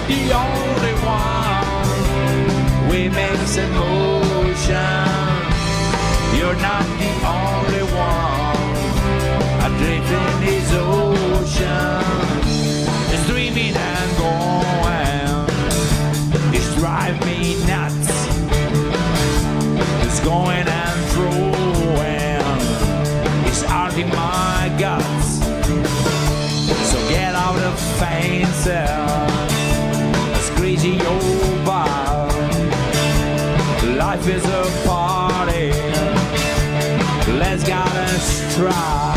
The only one we makes emotion. You're not the only one adrift in this ocean. It's dreaming and going. It's driving me nuts. It's going and throwing. It's out in my guts. So get out of fence. Crazy over. Life is a party. Let's get us try.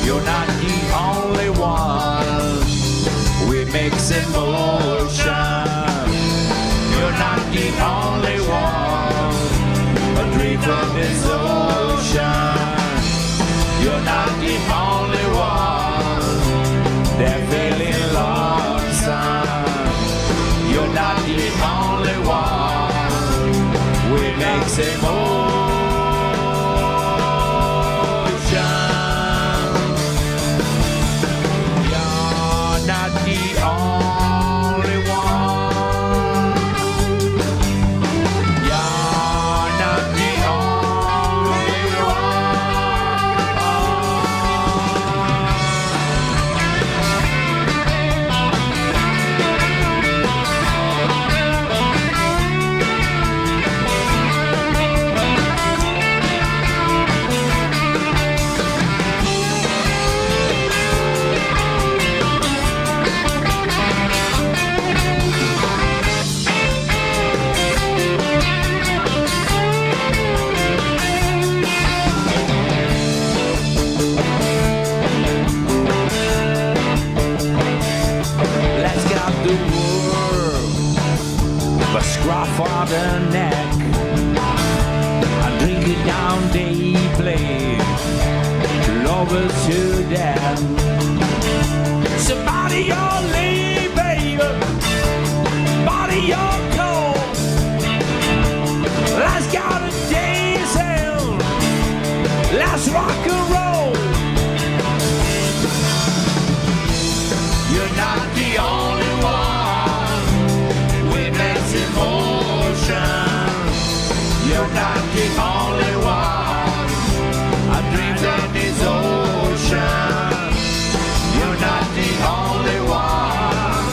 You're not the only one. We mix emotion. You're not the only one. Adrift in this ocean. You're not the only one. They're feeling lonesome. You're not the only one. We makes emotion. You're not the only one. You're not the only scruff on the neck and drink it down deeply, lovers to death. Somebody you're leaving, body you're cold. Let's go to dancing, let's rock and roll. You're not the only one. You're not the only one. I dreamed in this ocean. You're not the only one.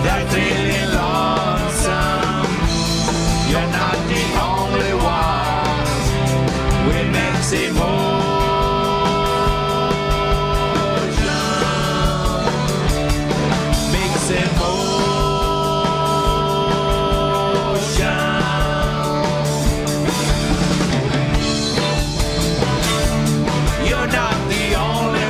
They're feeling lonesome. You're not the only one. We mix emotion. Mix emotion. You're not the only